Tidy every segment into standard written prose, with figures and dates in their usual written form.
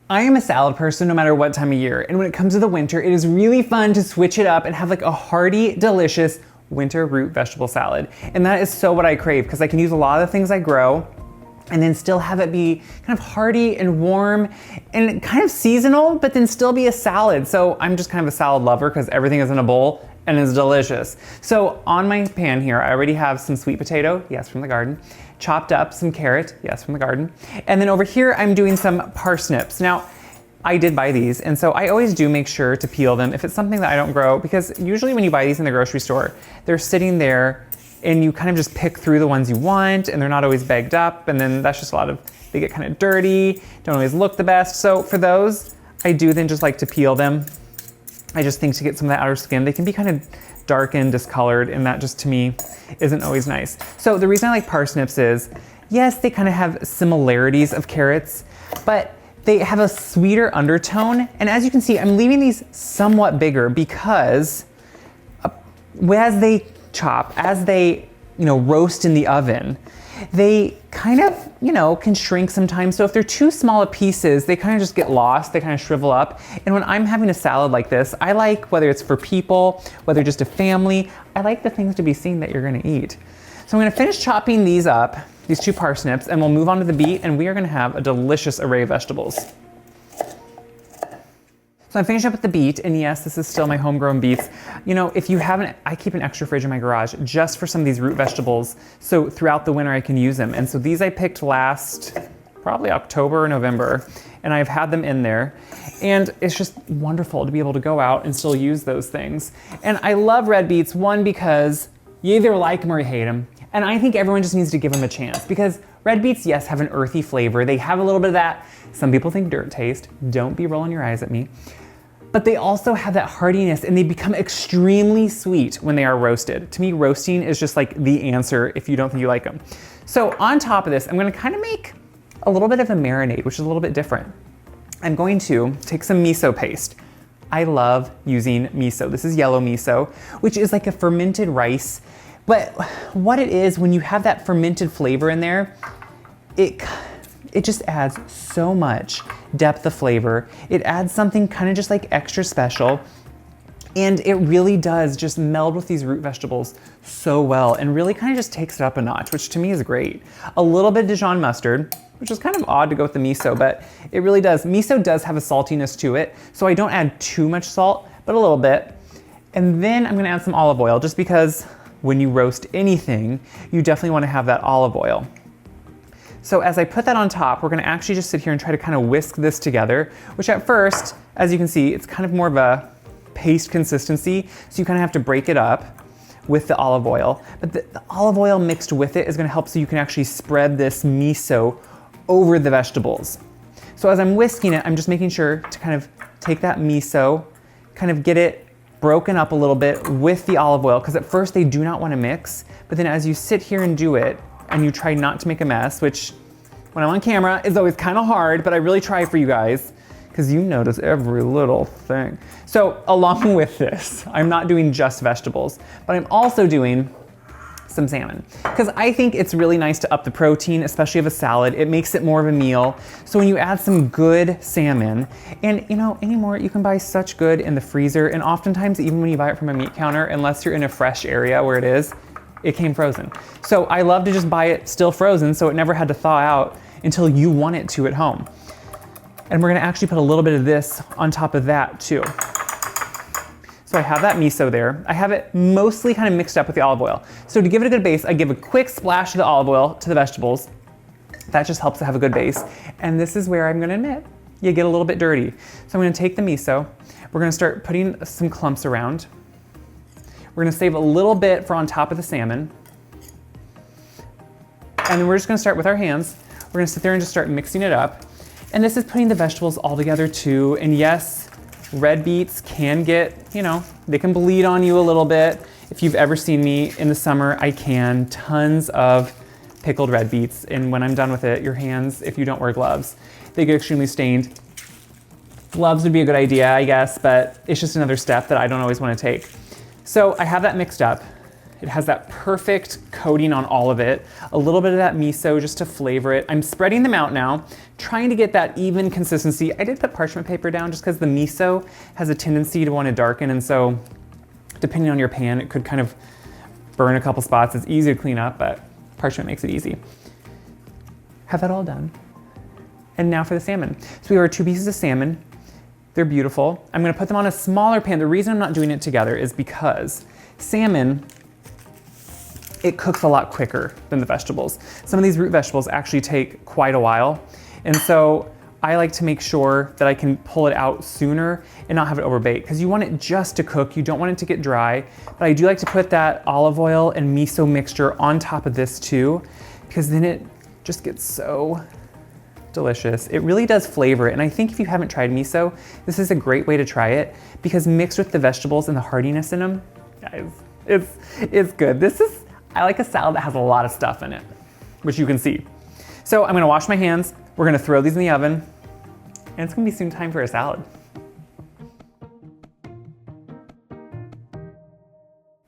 I am a salad person no matter what time of year, and when it comes to the winter, it is really fun to switch it up and have like a hearty, delicious winter root vegetable salad. And that is so what I crave, because I can use a lot of the things I grow and then still have it be kind of hearty and warm and kind of seasonal, but then still be a salad. So I'm just kind of a salad lover because everything is in a bowl and is delicious. So on my pan here, I already have some sweet potato, yes, from the garden, chopped up some carrot, yes, from the garden. And then over here, I'm doing some parsnips. Now, I did buy these, and so I always do make sure to peel them if it's something that I don't grow, because usually when you buy these in the grocery store, they're sitting there and you kind of just pick through the ones you want, and they're not always bagged up, and then that's just a lot of, they get kind of dirty, don't always look the best. So for those, I do then just like to peel them. I just think to get some of that outer skin, they can be kind of dark and discolored, and that just to me isn't always nice. So the reason I like parsnips is, yes, they kind of have similarities of carrots, but they have a sweeter undertone. And as you can see, I'm leaving these somewhat bigger because as they chop, as they, roast in the oven, they kind of, can shrink sometimes. So if they're too small of pieces, they kind of just get lost, they kind of shrivel up. And when I'm having a salad like this, I like, whether it's for people, whether just a family, I like the things to be seen that you're gonna eat. So I'm gonna finish chopping these up, these two parsnips, and we'll move on to the beet, and we are gonna have a delicious array of vegetables. So I'm finishing up with the beet, and yes, this is still my homegrown beets. If you haven't, I keep an extra fridge in my garage just for some of these root vegetables, so throughout the winter I can use them. And so these I picked last, probably October or November, and I've had them in there. And it's just wonderful to be able to go out and still use those things. And I love red beets, one, because you either like them or you hate them. And I think everyone just needs to give them a chance, because red beets, yes, have an earthy flavor. They have a little bit of that, some people think, dirt taste. Don't be rolling your eyes at me. But they also have that heartiness, and they become extremely sweet when they are roasted. To me, roasting is just like the answer if you don't think you like them. So on top of this, I'm gonna kind of make a little bit of a marinade, which is a little bit different. I'm going to take some miso paste. I love using miso. This is yellow miso, which is like a fermented rice. But what it is, when you have that fermented flavor in there, it just adds so much depth of flavor. It adds something kind of just like extra special. And it really does just meld with these root vegetables so well, and really kind of just takes it up a notch, which to me is great. A little bit of Dijon mustard, which is kind of odd to go with the miso, but it really does. Miso does have a saltiness to it, so I don't add too much salt, but a little bit. And then I'm gonna add some olive oil, just because when you roast anything, you definitely wanna have that olive oil. So as I put that on top, we're gonna actually just sit here and try to kind of whisk this together, which at first, as you can see, it's kind of more of a paste consistency, so you kind of have to break it up with the olive oil. But the olive oil mixed with it is gonna help so you can actually spread this miso over the vegetables. So as I'm whisking it, I'm just making sure to kind of take that miso, kind of get it broken up a little bit with the olive oil, because at first they do not wanna mix, but then as you sit here and do it, and you try not to make a mess, which when I'm on camera is always kind of hard, but I really try for you guys, because you notice every little thing. So along with this, I'm not doing just vegetables, but I'm also doing some salmon, because I think it's really nice to up the protein, especially of a salad. It makes it more of a meal. So when you add some good salmon, and anymore, you can buy such good in the freezer, and oftentimes even when you buy it from a meat counter, unless you're in a fresh area where it is, it came frozen. So I love to just buy it still frozen, so it never had to thaw out until you want it to at home. And we're gonna actually put a little bit of this on top of that too. So I have that miso there. I have it mostly kind of mixed up with the olive oil. So to give it a good base, I give a quick splash of the olive oil to the vegetables. That just helps to have a good base. And this is where I'm gonna admit, you get a little bit dirty. So I'm gonna take the miso, we're gonna start putting some clumps around. We're gonna save a little bit for on top of the salmon. And then we're just gonna start with our hands. We're gonna sit there and just start mixing it up. And this is putting the vegetables all together too. And yes, red beets can get, they can bleed on you a little bit. If you've ever seen me in the summer, I can tons of pickled red beets. And when I'm done with it, your hands, if you don't wear gloves, they get extremely stained. Gloves would be a good idea, I guess, but it's just another step that I don't always wanna take. So I have that mixed up. It has that perfect coating on all of it. A little bit of that miso just to flavor it. I'm spreading them out now, trying to get that even consistency. I did put parchment paper down just because the miso has a tendency to want to darken, and so depending on your pan, it could kind of burn a couple spots. It's easy to clean up, but parchment makes it easy. Have that all done. And now for the salmon. So we have our 2 pieces of salmon. They're beautiful. I'm gonna put them on a smaller pan. The reason I'm not doing it together is because salmon, it cooks a lot quicker than the vegetables. Some of these root vegetables actually take quite a while. And so I like to make sure that I can pull it out sooner and not have it overbake, because you want it just to cook. You don't want it to get dry. But I do like to put that olive oil and miso mixture on top of this too, because then it just gets so delicious. It really does flavor it. And I think if you haven't tried miso, this is a great way to try it, because mixed with the vegetables and the hardiness in them, guys, it's good. I like a salad that has a lot of stuff in it, which you can see. So I'm gonna wash my hands. We're gonna throw these in the oven, and it's gonna be soon time for a salad.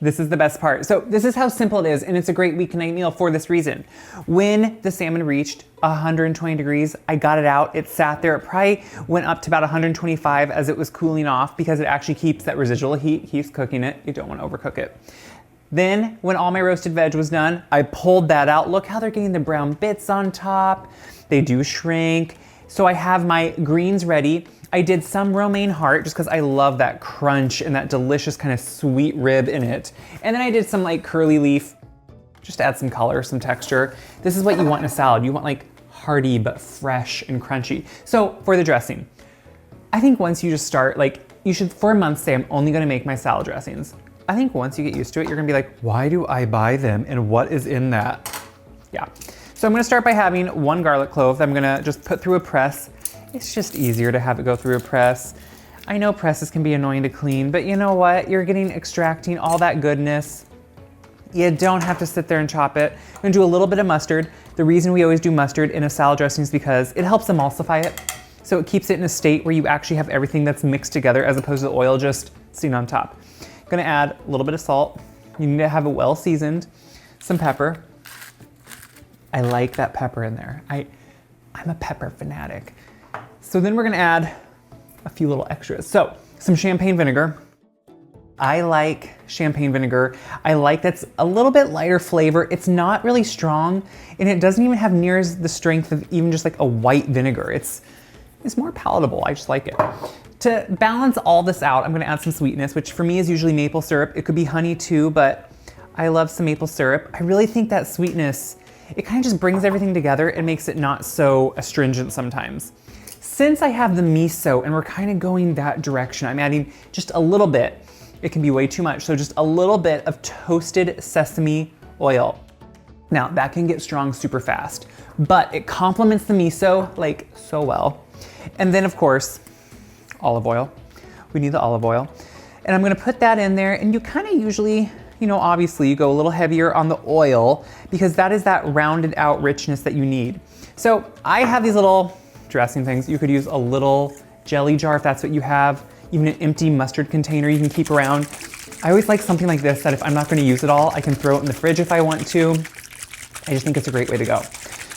This is the best part. So this is how simple it is, and it's a great weeknight meal for this reason. When the salmon reached 120 degrees, I got it out. It sat there. It probably went up to about 125 as it was cooling off, because it actually keeps that residual heat, keeps cooking it. You don't want to overcook it. Then when all my roasted veg was done, I pulled that out. Look how they're getting the brown bits on top. They do shrink. So I have my greens ready. I did some romaine heart just because I love that crunch and that delicious kind of sweet rib in it. And then I did some like curly leaf, just to add some color, some texture. This is what you want in a salad. You want like hearty but fresh and crunchy. So for the dressing, I think once you just start, like you should for a month say, I'm only gonna make my salad dressings. I think once you get used to it, you're gonna be like, why do I buy them and what is in that? Yeah. So I'm gonna start by having 1 garlic clove that I'm gonna just put through a press. It's just easier to have it go through a press. I know presses can be annoying to clean, but you know what? You're extracting all that goodness. You don't have to sit there and chop it. I'm gonna do a little bit of mustard. The reason we always do mustard in a salad dressing is because it helps emulsify it. So it keeps it in a state where you actually have everything that's mixed together as opposed to the oil just sitting on top. Gonna add a little bit of salt. You need to have it well seasoned. Some pepper. I like that pepper in there. I'm a pepper fanatic. So then we're gonna add a few little extras. So some champagne vinegar. I like champagne vinegar. I like that's a little bit lighter flavor. It's not really strong, and it doesn't even have near the strength of even just like a white vinegar. It's more palatable. I just like it. To balance all this out, I'm gonna add some sweetness, which for me is usually maple syrup. It could be honey too, but I love some maple syrup. I really think that sweetness, it kind of just brings everything together and makes it not so astringent sometimes. Since I have the miso and we're kind of going that direction, I'm adding just a little bit. It can be way too much, so just a little bit of toasted sesame oil. Now that can get strong super fast, but it complements the miso like so well. And then of course, olive oil. We need the olive oil. And I'm gonna put that in there, and you kind of usually, you know, obviously you go a little heavier on the oil because that is that rounded out richness that you need. So I have these little dressing things. You could use a little jelly jar if that's what you have, even an empty mustard container you can keep around. I always like something like this that if I'm not gonna use it all, I can throw it in the fridge if I want to. I just think it's a great way to go.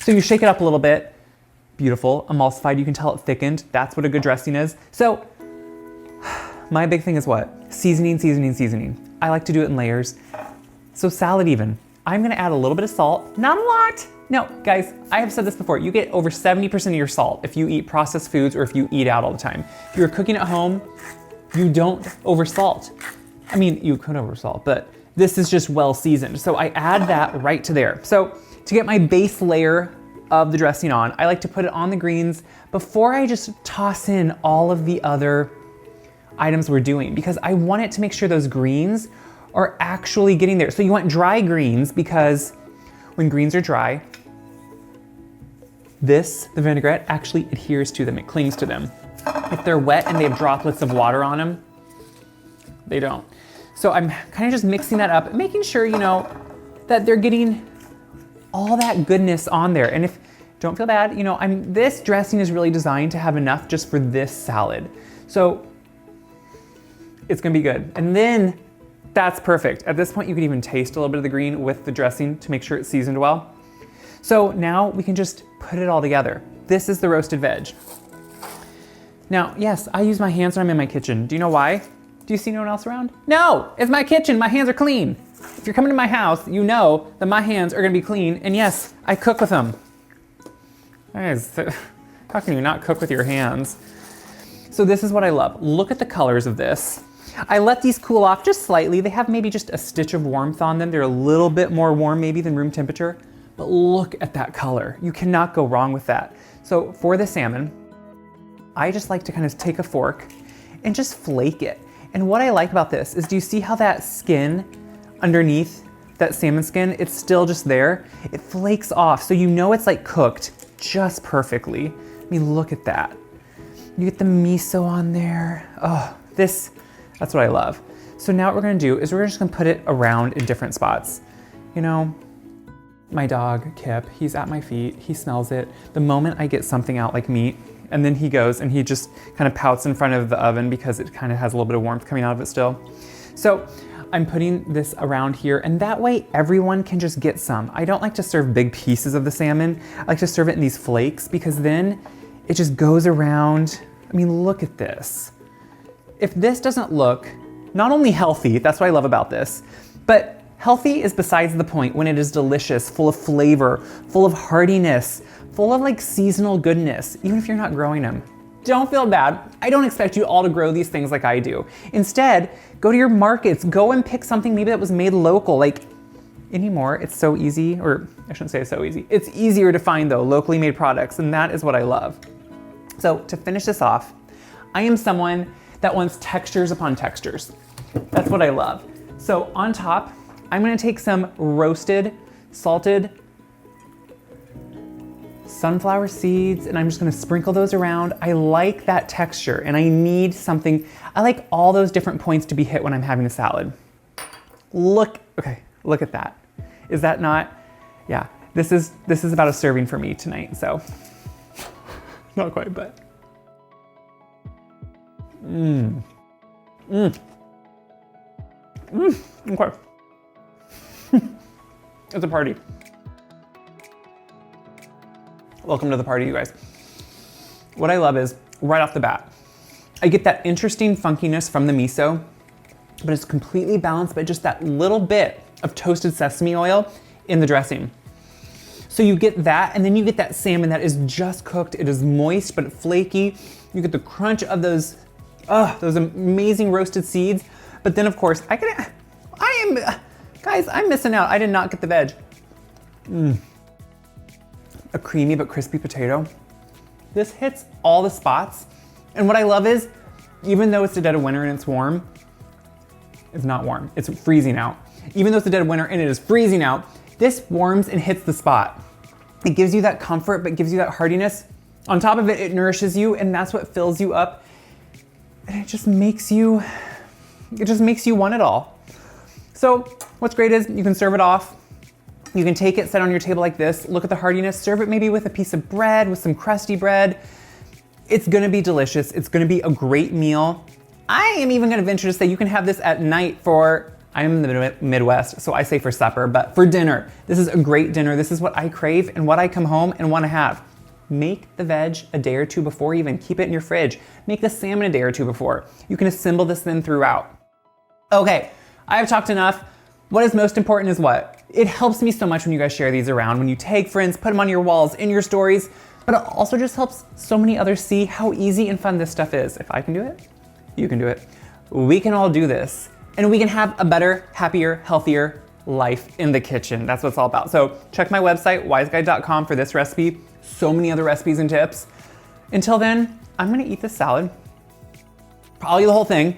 So you shake it up a little bit. Beautiful, emulsified, you can tell it thickened. That's what a good dressing is. So my big thing is what? Seasoning, seasoning, seasoning. I like to do it in layers. So salad even. I'm gonna add a little bit of salt, not a lot. No, guys, I have said this before, you get over 70% of your salt if you eat processed foods or if you eat out all the time. If you're cooking at home, you don't oversalt. I mean, you could oversalt, but this is just well seasoned. So I add that right to there. So to get my base layer of the dressing on, I like to put it on the greens before I just toss in all of the other items we're doing, because I want it to make sure those greens are actually getting there. So you want dry greens, because when greens are dry, the vinaigrette actually adheres to them, it clings to them. If they're wet and they have droplets of water on them, they don't. So I'm kind of just mixing that up, making sure, you know, that they're getting all that goodness on there. And if, don't feel bad, you know, this dressing is really designed to have enough just for this salad. So it's gonna be good. And then That's perfect. At this point, you can even taste a little bit of the green with the dressing to make sure it's seasoned well. So now we can just put it all together. This is the roasted veg. Now, yes, I use my hands when I'm in my kitchen. Do you know why? Do you see no one else around? No, it's my kitchen, my hands are clean. If you're coming to my house, you know that my hands are gonna be clean, and yes, I cook with them. Guys, how can you not cook with your hands? So this is what I love. Look at the colors of this. I let these cool off just slightly. They have maybe just a stitch of warmth on them. They're a little bit more warm maybe than room temperature, but look at that color. You cannot go wrong with that. So for the salmon, I just like to kind of take a fork and just flake it. And what I like about this is, do you see how that skin underneath, that salmon skin, it's still just there? It flakes off, so you know it's like cooked just perfectly. I mean, look at that. You get the miso on there. Oh, that's what I love. So now what we're gonna do is we're just gonna put it around in different spots. You know, my dog, Kip, he's at my feet, he smells it. The moment I get something out like meat, and then he goes and he just kind of pouts in front of the oven because it kind of has a little bit of warmth coming out of it still. So I'm putting this around here, and that way everyone can just get some. I don't like to serve big pieces of the salmon. I like to serve it in these flakes because then it just goes around. I mean, look at this. If this doesn't look not only healthy, that's what I love about this, but healthy is besides the point when it is delicious, full of flavor, full of heartiness, full of like seasonal goodness, even if you're not growing them. Don't feel bad. I don't expect you all to grow these things like I do. Instead, go to your markets, go and pick something maybe that was made local. Like anymore, it's so easy, or I shouldn't say so easy. It's easier to find though, locally made products, and that is what I love. So to finish this off, I am someone that wants textures upon textures. That's what I love. So on top, I'm gonna take some roasted, salted sunflower seeds, and I'm just gonna sprinkle those around. I like that texture, and I need something, I like all those different points to be hit when I'm having a salad. Look at that. Is that not, yeah, this is about a serving for me tonight, so. Not quite, but. Okay. It's a party. Welcome to the party, you guys. What I love is, right off the bat, I get that interesting funkiness from the miso, but it's completely balanced by just that little bit of toasted sesame oil in the dressing. So you get that, and then you get that salmon that is just cooked. It is moist, but flaky. You get the crunch of those amazing roasted seeds. But then of course, guys, I'm missing out. I did not get the veg. A creamy but crispy potato. This hits all the spots. And what I love is, even though it's the dead of winter and it's warm, it's not warm, it's freezing out. Even though it's the dead of winter and it is freezing out, this warms and hits the spot. It gives you that comfort, but gives you that heartiness. On top of it, it nourishes you, and that's what fills you up. And it just makes you want it all. So what's great is you can serve it off. You can take it, set it on your table like this, look at the heartiness, serve it maybe with a piece of bread, with some crusty bread. It's gonna be delicious. It's gonna be a great meal. I am even gonna venture to say you can have this at night for, I'm in the Midwest, so I say for supper, but for dinner. This is a great dinner. This is what I crave and what I come home and wanna have. Make the veg a day or two before, even keep it in your fridge. Make the salmon a day or two before. You can assemble this then throughout. Okay, I have talked enough. What is most important is what? It helps me so much when you guys share these around, when you tag friends, put them on your walls, in your stories, but it also just helps so many others see how easy and fun this stuff is. If I can do it, you can do it. We can all do this, and we can have a better, happier, healthier life in the kitchen. That's what it's all about. So check my website, wiseguide.com, for this recipe, so many other recipes and tips. Until then, I'm gonna eat this salad, probably the whole thing.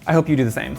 I hope you do the same.